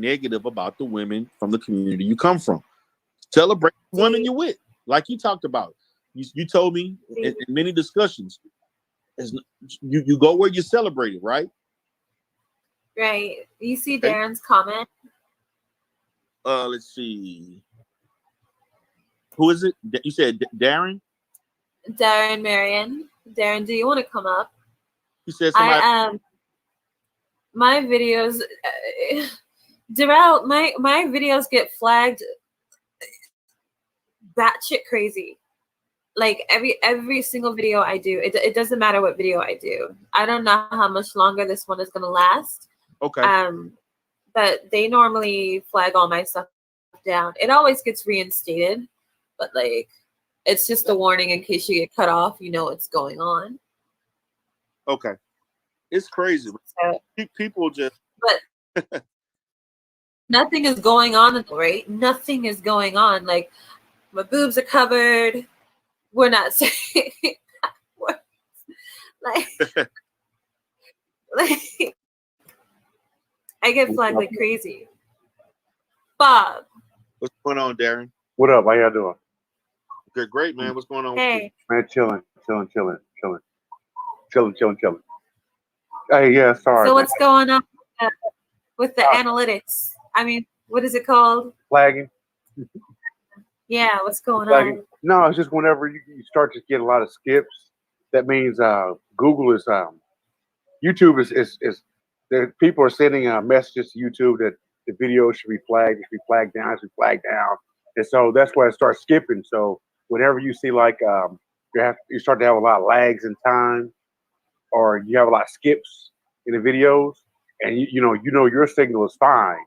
negative about the women from the community you come from. Celebrate the women you're with, like you talked about. You told me in many discussions, you go where you celebrate it, right? Right. You see Darren's comment? Let's see. Who is it? You said Darrin? Darrin Marion. Darrin, do you want to come up? He said somebody. My videos, Darrell, my videos get flagged batshit crazy. Like every single video I do, it doesn't matter what video I do. I don't know how much longer this one is gonna last. Okay. But they normally flag all my stuff down. It always gets reinstated, but like it's just a warning in case you get cut off. You know what's going on. Okay. It's crazy. So, people just. But nothing is going on, right? Nothing is going on. Like my boobs are covered. We're not saying like I get flagged like crazy. Bob. What's going on, Darrin? What up? How y'all doing? Good, great, man. What's going on? Hey. Man, chilling. Hey, yeah, sorry. So what's going on with the analytics? I mean, what is it called? Flagging. Yeah, what's going flagging. on? No, it's just whenever you start to get a lot of skips, that means Google is YouTube is people are sending messages to YouTube that the video should be flagged, it should be flagged down, it should be flagged down, and so that's why it starts skipping. So whenever you see like you start to have a lot of lags in time, or you have a lot of skips in the videos, and you know your signal is fine,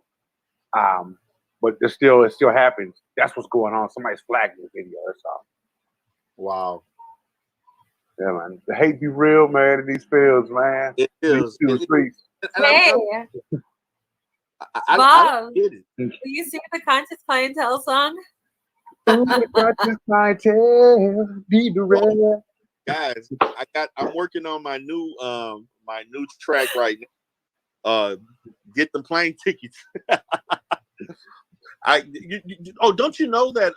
but it still happens. That's what's going on. Somebody's flagging the video. That's all. Wow. Yeah, man. The hate be real, man, in these fields, man. It is. Hey. I get it. Do you sing the Conscious Clientele song? Conscious Clientele, be the real. Guys, I'm working on my new track right now. Get the plane tickets. Don't you know that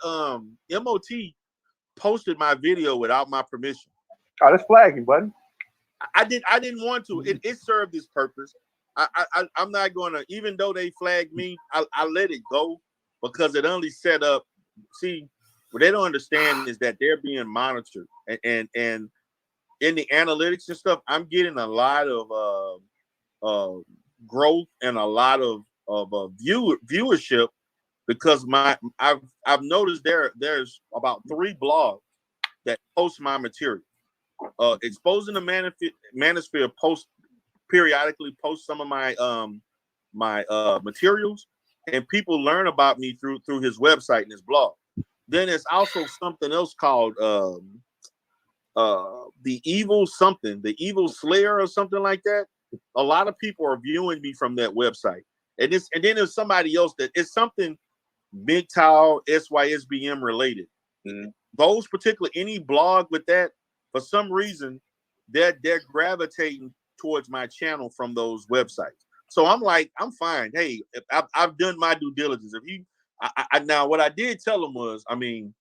MOT posted my video without my permission? Oh, that's flagging, buddy. I didn't want to. It served its purpose. I'm not gonna, even though they flagged me, I let it go because it only set up. See, what they don't understand is that they're being monitored, and in the analytics and stuff, I'm getting a lot of growth and a lot of viewership because I've noticed there's about 3 blogs that post my material. Exposing the Manosphere periodically post some of my materials, and people learn about me through his website and his blog. Then there's also something else called the Evil Slayer or something like that. A lot of people are viewing me from that website, and then there's somebody else that it's something MGTOW SYSBM related. Mm-hmm. Those particular any blog with that, for some reason, they're gravitating towards my channel from those websites. So I'm like, I'm fine. Hey, I've done my due diligence. If you, now what I did tell him was, I mean,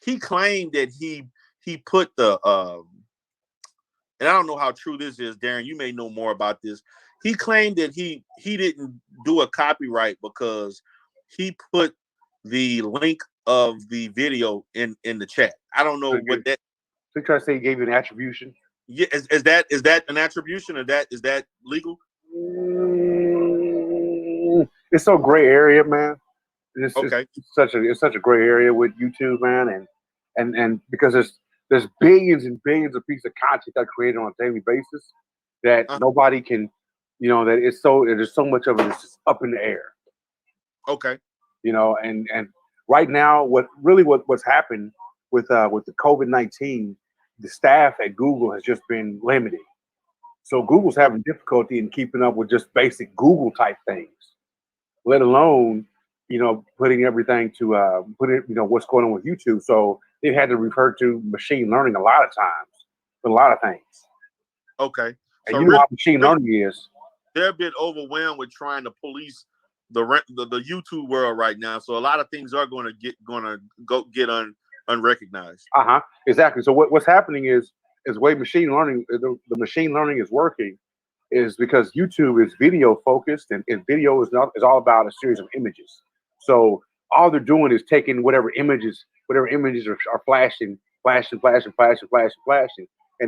he claimed that he put the and I don't know how true this is, Darrin. You may know more about this. He claimed that he didn't do a copyright because he put the link of the video in the chat. I don't know what that. So you try to say he gave you an attribution? Yeah, is that an attribution, or is that legal? It's so gray area, man. It's such a gray area with YouTube, man, and because there's billions and billions of pieces of content that are created on a daily basis that nobody can, that there's so much of it is just up in the air. Okay. And right now, what's happened with the COVID-19, the staff at Google has just been limited. So Google's having difficulty in keeping up with just basic Google type things, let alone, putting everything to what's going on with YouTube. So they've had to refer to machine learning a lot of times for a lot of things. Okay. And so how machine learning is. They're a bit overwhelmed with trying to police the YouTube world right now. So a lot of things are going to get unrecognized. Exactly. So what's happening is the way machine learning, the machine learning is working, is because YouTube is video focused, and video is all about a series of images. So all they're doing is taking whatever images are flashing, and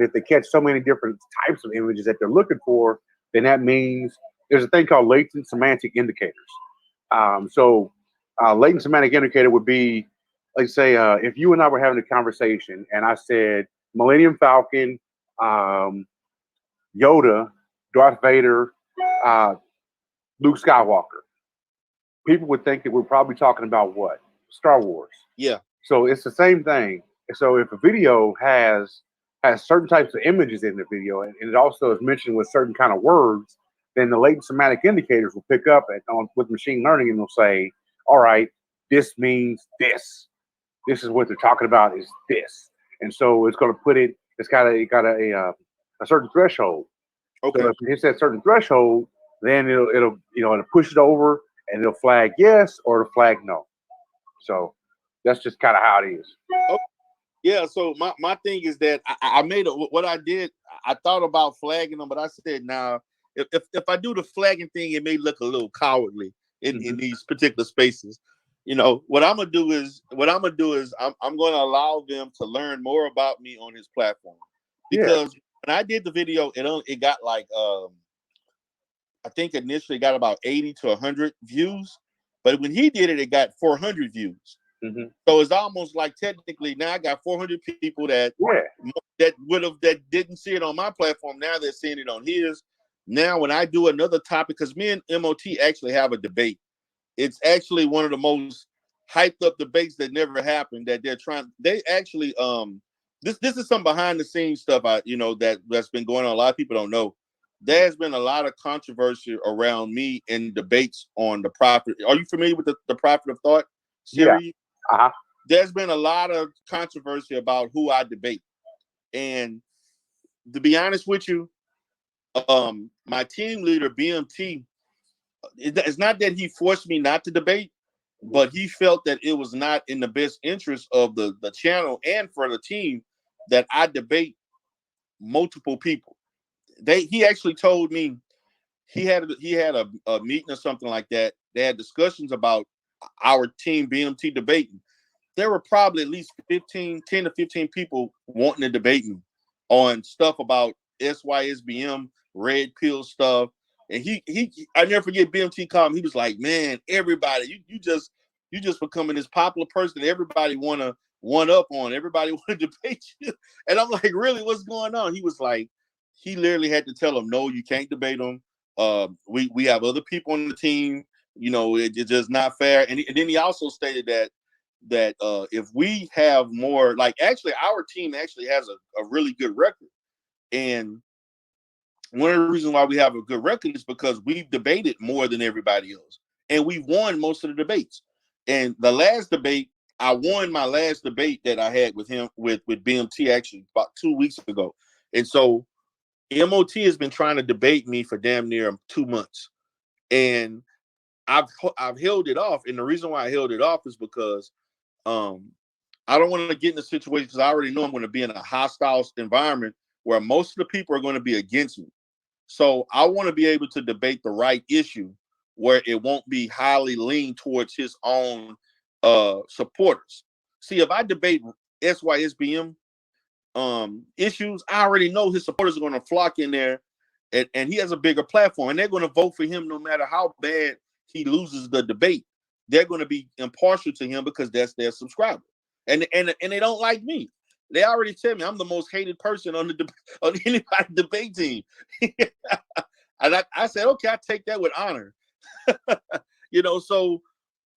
if they catch so many different types of images that they're looking for, then that means there's a thing called latent semantic indicators. Latent semantic indicator would be, like, say, if you and I were having a conversation and I said Millennium Falcon, Yoda, Darth Vader, Luke Skywalker, people would think that we're probably talking about what? Star Wars. Yeah. So it's the same thing. So if a video has certain types of images in the video, and it also is mentioned with certain kind of words, then the latent semantic indicators will pick up with machine learning, and they'll say, all right, this means this. This is what they're talking about is this. And so it's going to put it, it's got a certain threshold. Okay. So if it hits that certain threshold, then it'll push it over, and it'll flag yes or it'll flag no. So that's just kind of how it is. Okay. Yeah. So my thing is that I made what I did. I thought about flagging them, but I said, now, if I do the flagging thing, it may look a little cowardly in these particular spaces. What I'm gonna do is I'm gonna allow them to learn more about me on his platform, because when I did the video, it got like I think initially got about 80 to 100 views, but when he did it, it got 400 views. So it's almost like technically now I got 400 people that didn't see it on my platform. Now they're seeing it on his. Now when I do another topic, because me and MOT actually have a debate. It's actually one of the most hyped up debates that never happened. That they actually this is some behind the scenes stuff that's been going on. A lot of people don't know. There's been a lot of controversy around me in debates on the Prophet. Are you familiar with the Prophet of Thought series? Yeah. There's been a lot of controversy about who I debate. And to be honest with you, my team leader, BMT, it's not that he forced me not to debate, but he felt that it was not in the best interest of the channel and for the team that I debate multiple people. He actually told me he had a meeting or something like that. They had discussions about our team BMT debating. There were probably at least 10 to 15 people wanting to debate me on stuff about SYSBM, red pill stuff. And I never forget BMT called me. He was like, man, everybody, you just becoming this popular person that everybody want to one up on. Everybody want to debate you. And I'm like, really, what's going on? He was like, he literally had to tell him, no, you can't debate them. We have other people on the team. It's just not fair. And then he also stated that if we have more, like, actually our team actually has a really good record. And one of the reasons why we have a good record is because we've debated more than everybody else. And we've won most of the debates. And the last debate, I won my last debate that I had with him, with BMT, actually about 2 weeks ago. And so MOT has been trying to debate me for damn near 2 months. And I've held it off. And the reason why I held it off is because I don't want to get in a situation, because I already know I'm going to be in a hostile environment where most of the people are going to be against me. So I want to be able to debate the right issue where it won't be highly leaned towards his own supporters. See, if I debate SYSBM issues, I already know his supporters are going to flock in there, and he has a bigger platform, and they're going to vote for him no matter how bad he loses the debate. They're going to be impartial to him because that's their subscriber, and they don't like me. They already tell me I'm the most hated person on anybody's debate team. And I said, okay, I take that with honor.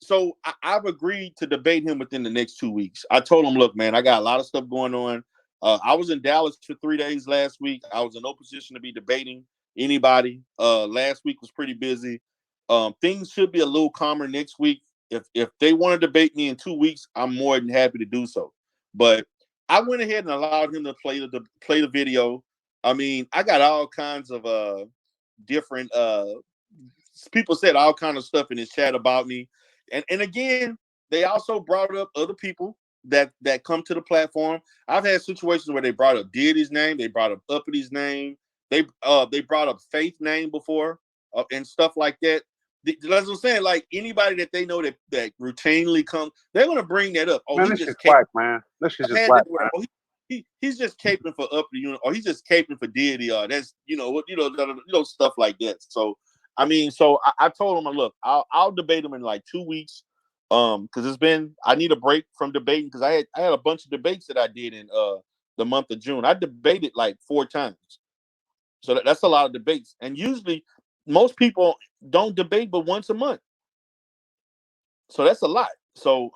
So I've agreed to debate him within the next 2 weeks. I told him, look, man, I got a lot of stuff going on. I was in Dallas for 3 days last week. I was in no position to be debating anybody. Last week was pretty busy. Things should be a little calmer next week. If they want to debate me in 2 weeks, I'm more than happy to do so. But I went ahead and allowed him to play the video. I mean, I got all kinds of different people said all kind of stuff in his chat about me, and again, they also brought up other people that come to the platform. I've had situations where they brought up Deity's name, they brought up Uppity's name, they brought up Faith name before, and stuff like that. That's what I'm saying. Like anybody that they know that routinely comes, they're gonna bring that up. Oh, man, he's this just is whack, man. This is just whack, man. Oh, he's just caping for Uppity, or he's just caping for Deity, or that's stuff like that. So I mean, I told him, look, I'll debate him in like 2 weeks, because I need a break from debating, because I had a bunch of debates that I did in the month of June. I debated like 4 times, so that's a lot of debates, and usually most people don't debate but once a month, so that's a lot. So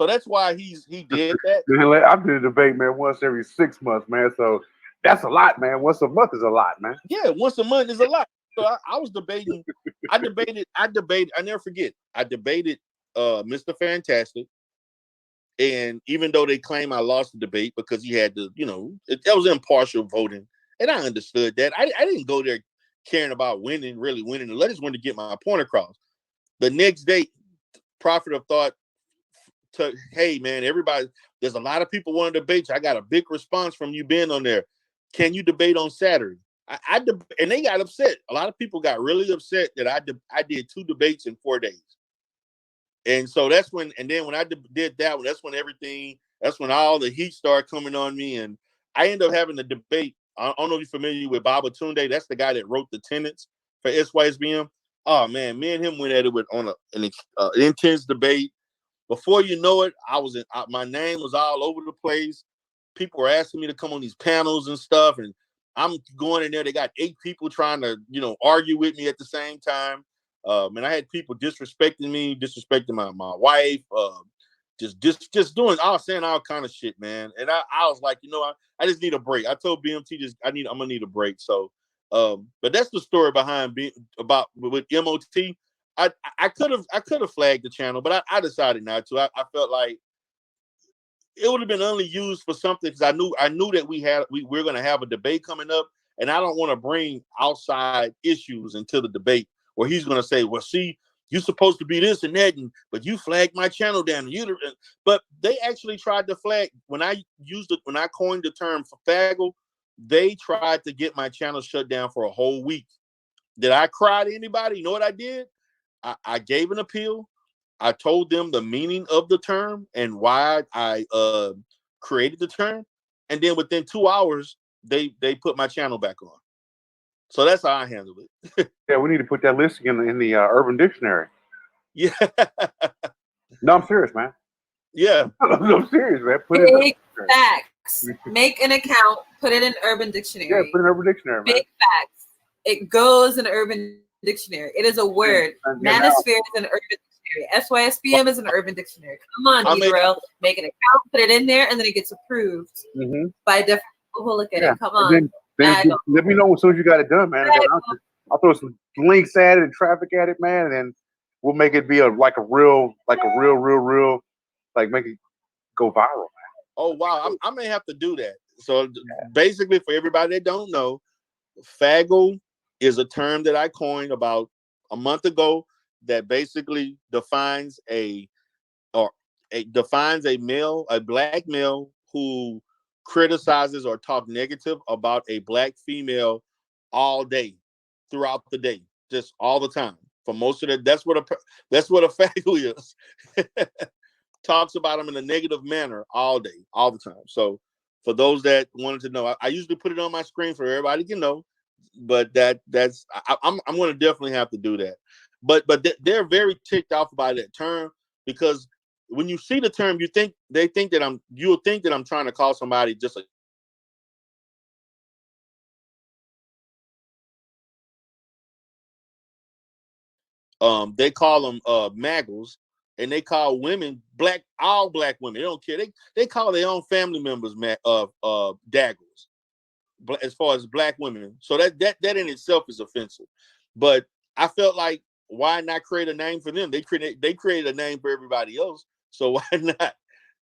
that's why he did that. I'm doing a debate, man, once every 6 months, man. So that's a lot, man. Once a month is a lot, man. Yeah, once a month is a lot. So I was debating. I never forget. I debated Mr. Fantastic, and even though they claim I lost the debate because he had to, that was impartial voting, and I understood that. I didn't go there caring about really winning. I just wanted to get my point across. The next day, Prophet of Thought, hey man, everybody, there's a lot of people want to debate you. I got a big response from you being on there. Can you debate on Saturday? And they got upset. A lot of people got really upset that I did 2 debates in 4 days. And so that's when, and then when I did that one, that's when all the heat started coming on me, and I ended up having a debate. I don't know if you're familiar with Baba Tunde. That's the guy that wrote the tenets for SYSBM. Oh man, me and him went at it on an intense debate. Before you know it, my name was all over the place. People were asking me to come on these panels and stuff, and I'm going in there. They got 8 people trying to, argue with me at the same time. And I had people disrespecting me, disrespecting my wife, just doing saying all kind of shit, man. And I was like, I just need a break. I told BMT I'm gonna need a break. So, but that's the story behind with MOT. I could have flagged the channel, but I decided not to. I felt like it would have been only used for something, because I knew that we're going to have a debate coming up, and I don't want to bring outside issues into the debate where he's going to say, well, see, you're supposed to be this and that, but you flagged my channel down. But they actually tried to flag when I coined the term for faggle. They tried to get my channel shut down for a whole week. Did I cry to anybody? You know what I did? I gave an appeal. I told them the meaning of the term and why I created the term, and then within 2 hours, they put my channel back on. So that's how I handle it. Yeah, we need to put that listing in the Urban Dictionary. Yeah. No, I'm serious, man. Yeah. I'm serious, man. Put it in facts. Make an account. Put it in Urban Dictionary. Yeah, put it in Urban Dictionary, man. Big facts. It goes in Urban Dictionary. It is a word. Manosphere is an Urban Dictionary. SYSBM is an Urban Dictionary. Come on, Darrin. Make an account, put it in there, and then it gets approved by different people who look at it. Come on. Then let me know as soon as you got it done, man. I'll throw some links at it and traffic at it, man, and then we'll make it be like a real, like make it go viral, man. Oh wow, I may have to do that. So basically, for everybody that don't know, faggle is a term that I coined about a month ago that basically defines a black male who criticizes or talk negative about a black female all day, throughout the day, just all the time. For most of that's what a faggle is. Talks about them in a negative manner all day, all the time. So for those that wanted to know, I usually put it on my screen for everybody to know, but I'm going to definitely have to do that. But they're very ticked off by that term, because when you see the term, you'll think that I'm trying to call somebody just a they call them maggles, and they call women all black women. They don't care. They call their own family members daggles, as far as black women. So that in itself is offensive. But I felt like, why not create a name for them? They created a name for everybody else. So why not?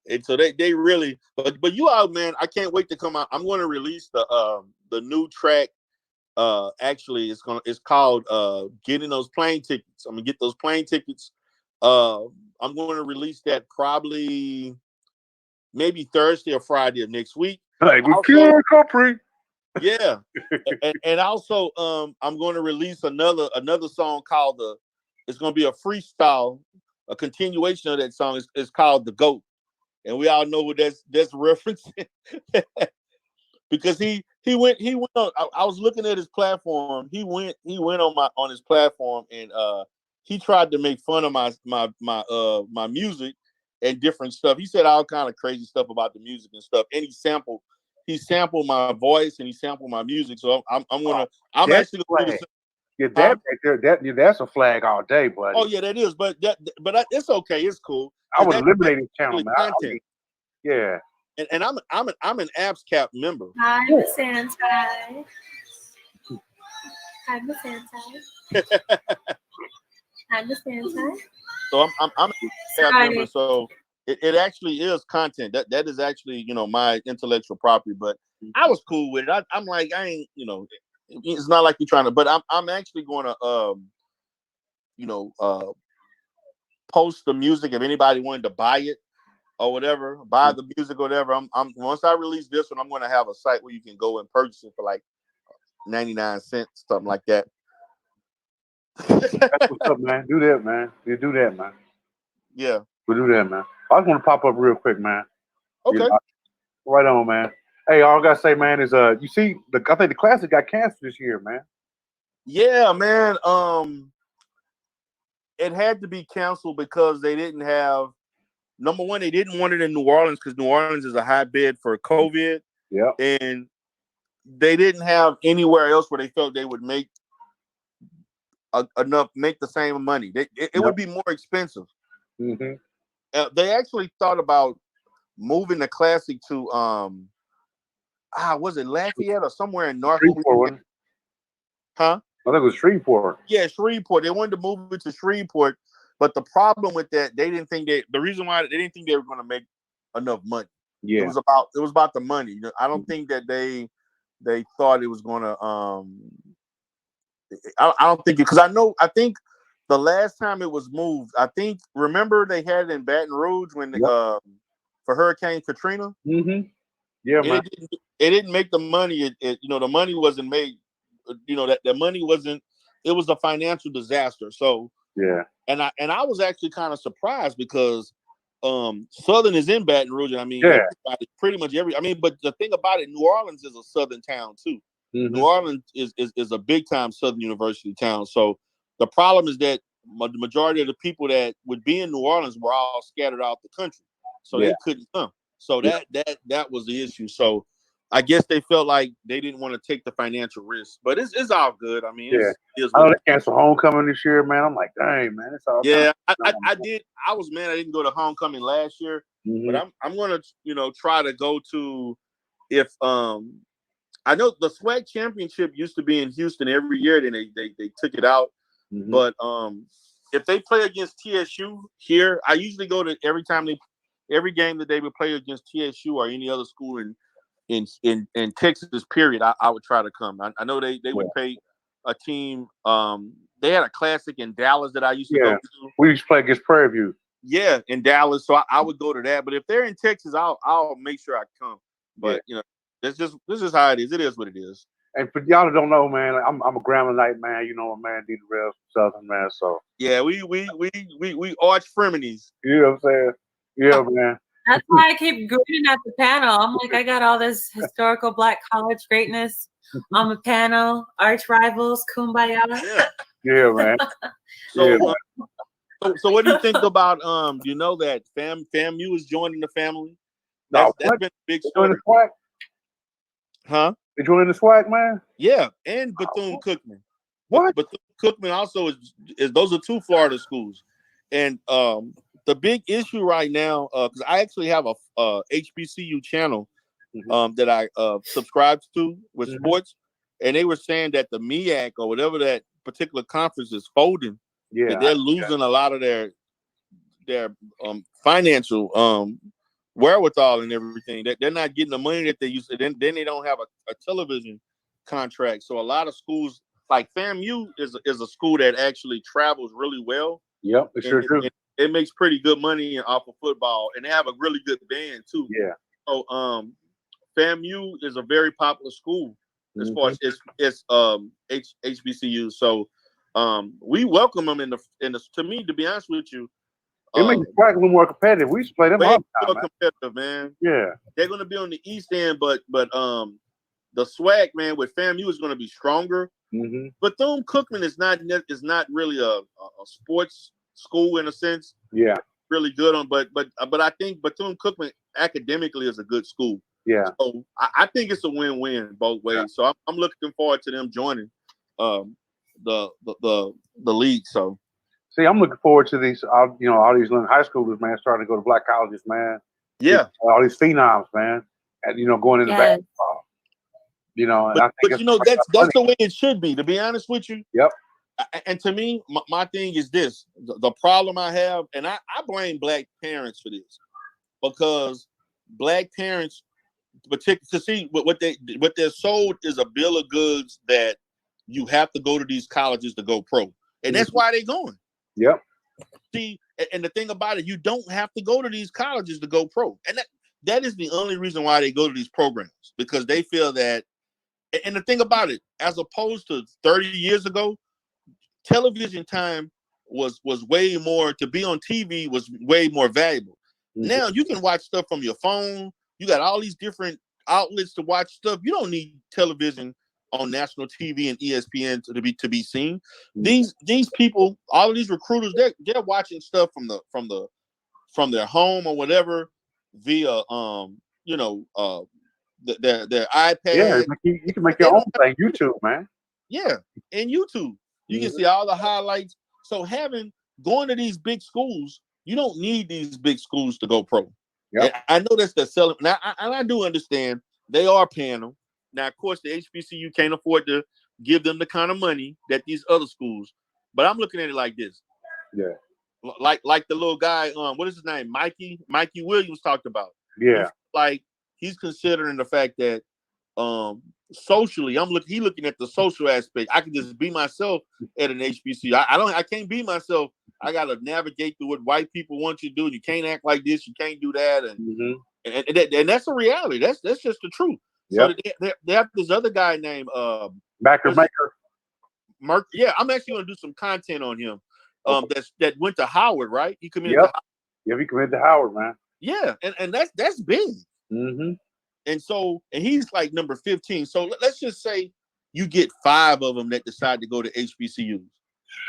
And so they really, but you all, man, I can't wait to come out. I'm going to release the new track actually it's called getting those plane tickets. I'm gonna get those plane tickets. I'm going to release that probably maybe Thursday or Friday of next week. Hey, we kill Capri. Yeah, and also I'm going to release another song called it's going to be a freestyle, a continuation of that song. It's called The GOAT, and we all know what that's referencing. Because he went on. I was looking at his platform. He went on his platform, and he tried to make fun of my music and different stuff. He said all kind of crazy stuff about the music and stuff, and he sampled my voice and he sampled my music. So I'm actually gonna do this. Yeah, that right there, that's a flag all day, buddy. Oh yeah, that is, but it's okay. It's cool. I would eliminate his channel, really man. Content. Yeah. And I'm an AppsCap member. Hi, Miss Santai. Hi, Miss Santai. Hi, Miss Santai. So I'm an AppsCap member. So it actually is content. That is actually my intellectual property. But I was cool with it. I'm like I ain't it's not like you're trying to. But I'm actually going to post the music if anybody wanted to buy it. Or whatever, buy the music or whatever. I'm once I release this one, I'm gonna have a site where you can go and purchase it for like 99 cents, something like that. That's what's up, man. Do that, man. You do that, man. Yeah. We'll do that, man. I just want to pop up real quick, man. Okay. Right on, man. Hey, all I gotta say, man, is you see I think the classic got canceled this year, man. Yeah, man. It had to be canceled because they didn't have. Number one, they didn't want it in New Orleans because New Orleans is a hotbed for COVID. Yeah. And they didn't have anywhere else where they felt they would make make the same money. It would be more expensive. Mm-hmm. They actually thought about moving the classic to was it Lafayette or somewhere in North Louisiana? Huh? I think it was Shreveport. Yeah, Shreveport. They wanted to move it to Shreveport. But the problem with that, the reason why they didn't think they were going to make enough money. Yeah. It was about the money. I don't think that they thought it was going to. I don't think because I think the last time it was moved, remember they had it in Baton Rouge when for Hurricane Katrina. Mm-hmm. Yeah, man. It didn't make the money. The money wasn't made. That the money wasn't. It was a financial disaster. So yeah. And I was actually kind of surprised because Southern is in Baton Rouge. And I mean, pretty much but the thing about it, New Orleans is a Southern town too. Mm-hmm. New Orleans is a big time Southern University town. So the problem is that the majority of the people that would be in New Orleans were all scattered out the country, so they couldn't come. So that was the issue. So I guess they felt like they didn't want to take the financial risk, but it's all good. I mean, I know they canceled homecoming this year, man. I'm like, dang, man, it's all. Yeah, I did. I was mad I didn't go to homecoming last year, but I'm gonna try to go to if I know the SWAC championship used to be in Houston every year, then they took it out. Mm-hmm. But if they play against TSU here, I usually go to every game that they would play against TSU or any other school in Texas, period, I would try to come. I know they would pay a team. They had a classic in Dallas that I used to go to. We used to play against Prairie View. Yeah, in Dallas. So I would go to that. But if they're in Texas, I'll make sure I come. But this is how it is. It is what it is. And for y'all that don't know, man, I'm a Grambling Knight man. You know my man, D. Rail, Southern man. So yeah, we arch frenemies. You know what I'm saying? Yeah, man. That's why I keep grinning at the panel. I'm like, I got all this historical Black college greatness on the panel, arch rivals, kumbaya. Yeah, man. So what do you think about that FAMU is joining the family? That's been a big story. Huh? They joining the SWAC, man? Yeah, and Bethune-Cookman. What? Bethune-Cookman also is those are two Florida schools, and the big issue right now, because I actually have a HBCU channel that I subscribe to with sports, and they were saying that the MEAC or whatever that particular conference is folding. Yeah, they're losing a lot of their financial wherewithal and everything. That they're not getting the money that they used to. Then they don't have a television contract. So a lot of schools, like FAMU, is a school that actually travels really well. Yep, it sure do. It makes pretty good money off of football, and they have a really good band too. Yeah. So FAMU is a very popular school as far as it's HBCU. So we welcome them in the. To me, to be honest with you, it makes the track a little more competitive. We used to play them all the time, more competitive, man. Yeah, they're going to be on the East End, but the swag, man, with FAMU is going to be stronger. Bethune-Cookman is not really a sports school in a sense. Yeah, really good on, but I think Bethune-Cookman academically is a good school. Yeah, so I think it's a win-win both ways. Yeah. So I'm looking forward to them joining the league. So see, I'm looking forward to these, all these little high schoolers, man, starting to go to black colleges, man. Yeah, all these phenoms, man, and going into basketball. And I think that's the way it should be. To be honest with you. Yep. And to me, my thing is this: the problem I have, and I blame black parents for this, because black parents, particularly, to see what they're sold is a bill of goods that you have to go to these colleges to go pro, and that's why they're going. Yep. See, and the thing about it, you don't have to go to these colleges to go pro, and that is the only reason why they go to these programs, because they feel that. And the thing about it, as opposed to 30 years ago, television time was way more. To be on TV was way more valuable. Now you can watch stuff from your phone. You got all these different outlets to watch stuff. You don't need television on national TV and ESPN to be seen. These people, all of these recruiters, they're watching stuff from their home or whatever via their iPad. Yeah, you can make your own thing. YouTube, man. Yeah, and YouTube, you can see all the highlights. So going to these big schools, you don't need these big schools to go pro. Yep. I know that's the selling. Now, I do understand they are paying them. Now, of course, the HBCU can't afford to give them the kind of money that these other schools. But I'm looking at it like this. Yeah. Like the little guy, what is his name? Mikey Williams talked about. Yeah. He's considering the fact that socially, he looking at the social aspect. I can just be myself at an HBCU. I can't be myself. I gotta navigate through what white people want you to do. You can't act like this. You can't do that, and that's a reality. That's just the truth. Yep. So they have this other guy named Maker. Yeah, I'm actually gonna do some content on him. That went to Howard, right? He committed to Howard. Yeah, he committed to Howard, man. Yeah, and that's big. And he's like number 15. So let's just say you get 5 of them that decide to go to HBCUs.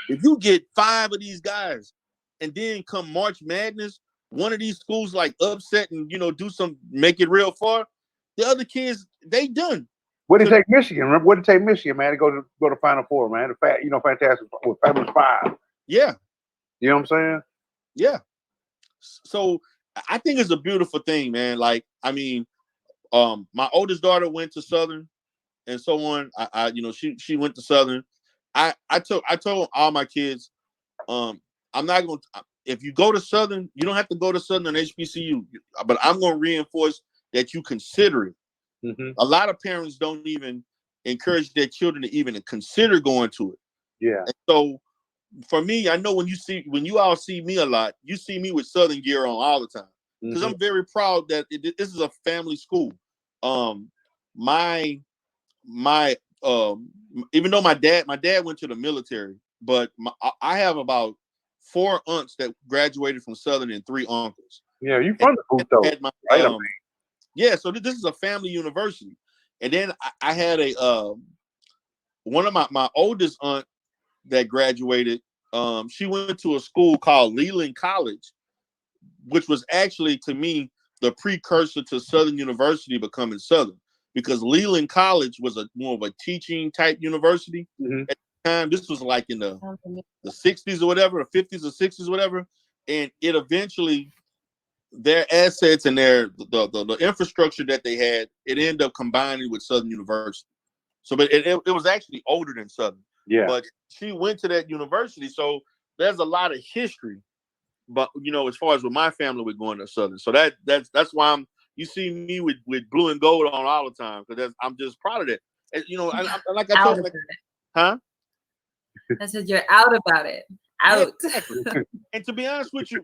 If you get 5 of these guys, and then come March Madness, one of these schools like upset and make it real far, the other kids, they done. What did it take Michigan? Remember what did it take Michigan, man, to go to Final Four, man? Fantastic with Fabulous 5. Yeah. You know what I'm saying? Yeah. So I think it's a beautiful thing, man. Like, I mean, my oldest daughter went to Southern and so on. She went to Southern. I told all my kids, I'm not going to, if you go to Southern, you don't have to go to Southern HBCU, but I'm going to reinforce that you consider it. A lot of parents don't even encourage their children to even consider going to it. Yeah. And so for me, I know when you all see me a lot, you see me with Southern gear on all the time, because I'm very proud that this is a family school. Even though my dad went to the military, but I have about 4 aunts that graduated from Southern and 3 uncles. Yeah, you from the group though, right? Yeah, so this is a family university. And then I had one of my oldest aunt that graduated. She went to a school called Leland College, which was actually, to me, the precursor to Southern University becoming Southern, because Leland College was more of a teaching type university at the time. This was like in the 60s or whatever, the 50s or 60s, whatever. And it eventually, their assets and the infrastructure that they had, it ended up combining with Southern University. So, but it was actually older than Southern. Yeah. But she went to that university, so there's a lot of history. But as far as with my family, we're going to Southern. So that's why you see me with blue and gold on all the time, because I'm just proud of that. You know, like I Out told, about like, huh? I said you're out about it. Out. Yeah, exactly. And to be honest with you,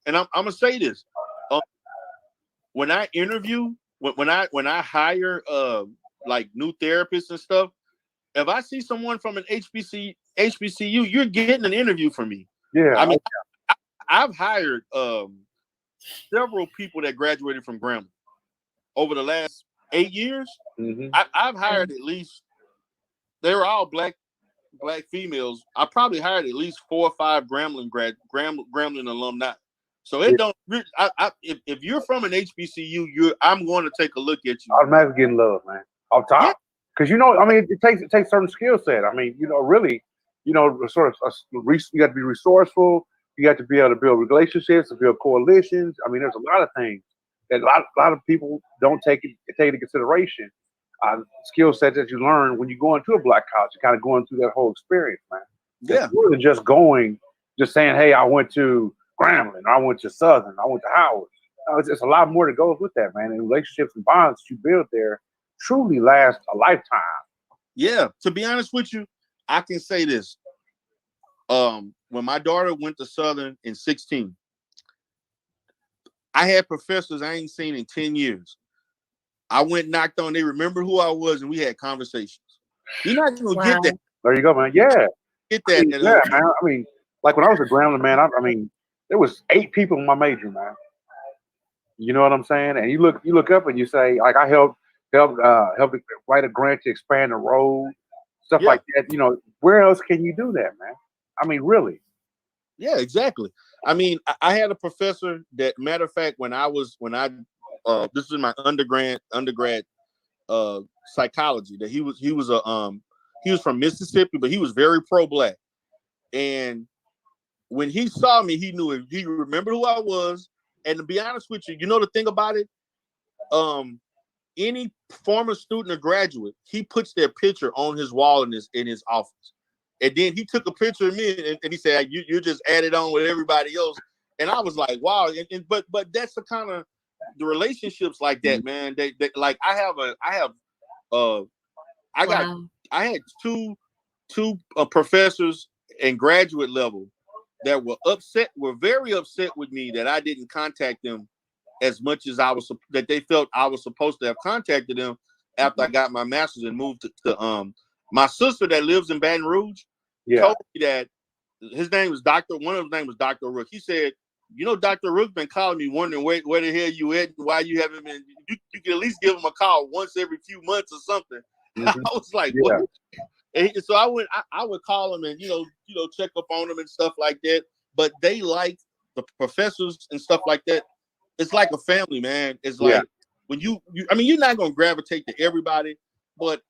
and I'm gonna say this: when I interview, when I hire like new therapists and stuff, if I see someone from an HBCU, you're getting an interview from me. Yeah, I mean, I've hired several people that graduated from Grambling over the last 8 years. mm-hmm. I've hired at least, they were all black females. I probably hired at least 4 or 5 Grambling alumni. So it don't. If you're from an HBCU, I'm going to take a look at you. Automatically getting love, man, off top. Yeah. Because you know, I mean, it takes certain skill set. I mean, you know, really, you know, sort of, you got to be resourceful. You got to be able to build relationships, to build coalitions. I mean, there's a lot of things that a lot of people don't take into consideration. Skill set that you learn when you go into a black college, you're kind of going through that whole experience, man. Yeah. It's more than just saying, hey, I went to Grambling, I went to Southern, I went to Howard. It's a lot more that goes with that, man. And relationships and bonds that you build there truly last a lifetime. Yeah. To be honest with you, I can say this. When my daughter went to Southern in 16, I had professors I ain't seen in 10 years. I went, knocked on, they remember who I was, and we had conversations. You're not gonna get that. There you go, man. Yeah. Get that. I mean, yeah, man. I mean, like when I was at Grambling, man, I mean, there was 8 people in my major, man. You know what I'm saying? And you look up and you say, like, I helped write a grant to expand the road, stuff like that. You know, where else can you do that, man? I mean, really? Yeah, exactly. I mean, I had a professor that, matter of fact, when I this is my undergrad psychology, that he was from Mississippi, but he was very pro-black. And when he saw me, he knew it. He remembered who I was. And to be honest with you, you know the thing about it, any former student or graduate, he puts their picture on his wall in his office. And then he took a picture of me and he said, you just added on with everybody else. And I was like, wow. But that's the kind of the relationships like that, man. They like I had two professors and graduate level that were very upset with me that I didn't contact them as much as that they felt I was supposed to have contacted them after I got my master's and moved to my sister that lives in Baton Rouge told me that his name was one of his name was Dr. Rook. He said, you know, Dr. Rook's been calling me wondering where the hell you at and why you haven't been, you can at least give him a call once every few months or something. I was like, what? And so I would call him and, you know, check up on him and stuff like that. But they like the professors and stuff like that. It's like a family, man. It's like when I mean, you're not going to gravitate to everybody, but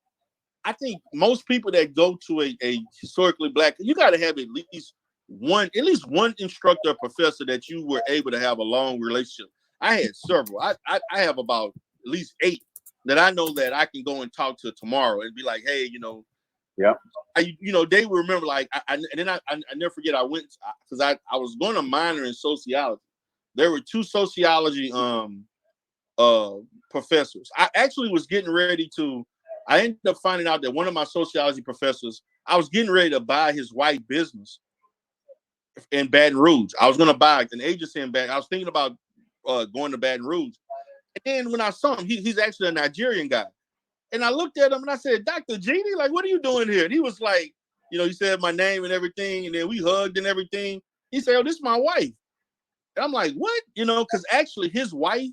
I think most people that go to a historically black, you got to have at least one instructor or professor that you were able to have a long relationship. I had several. I have about at least 8 that I know that I can go and talk to tomorrow and be like, hey, you know, they will remember, like, I never forget, I went because I was going to minor in sociology. There were 2 sociology professors. I actually was getting ready to. I ended up finding out that one of my sociology professors, I was getting ready to buy his white business in Baton Rouge. I was going to buy an agency in Baton. I was thinking about going to Baton Rouge. And then when I saw him, he's actually a Nigerian guy. And I looked at him and I said, Dr. Genie, like, what are you doing here? And he was like, you know, he said my name and everything. And then we hugged and everything. He said, oh, this is my wife. And I'm like, what? You know, because actually his wife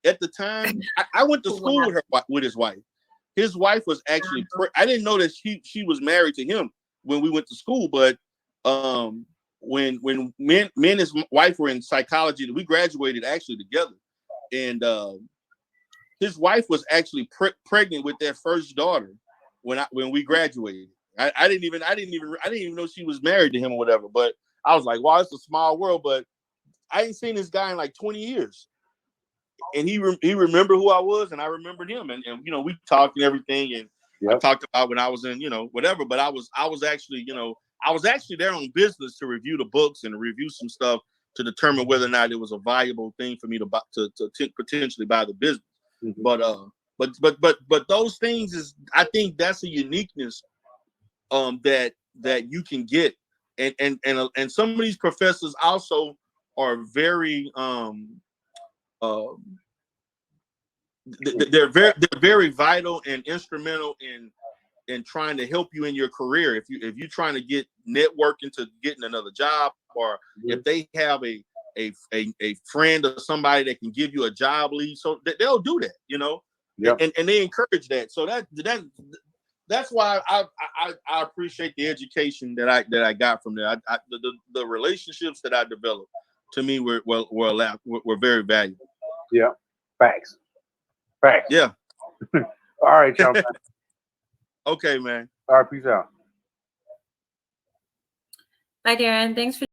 at the time, I went to school with his wife. His wife was actually, I didn't know that she was married to him when we went to school. But when me and his wife were in psychology, we graduated actually together. And his wife was actually pregnant with their first daughter when we graduated. I didn't even know she was married to him or whatever. But I was like, wow, it's a small world. But I ain't seen this guy in like 20 years. And he remembered who I was, and I remembered him, and you know, we talked and everything, and I talked about when I was in, you know, whatever. But I was actually, you know, I was actually there on business to review the books and review some stuff to determine whether or not it was a viable thing for me to potentially buy the business. But But those things is, I think that's a uniqueness that you can get, and some of these professors also are very they're very vital and instrumental in trying to help you in your career. If you're trying to get networking to getting another job, or if they have a friend or somebody that can give you a job lead, so they'll do that, you know. Yeah. And they encourage that. So that's why I appreciate the education that I got from there. The relationships that I developed, to me, were very valuable. Yeah. Facts. Yeah. All right, y'all. Okay, man. All right, peace out. Bye, Darrin. Thanks for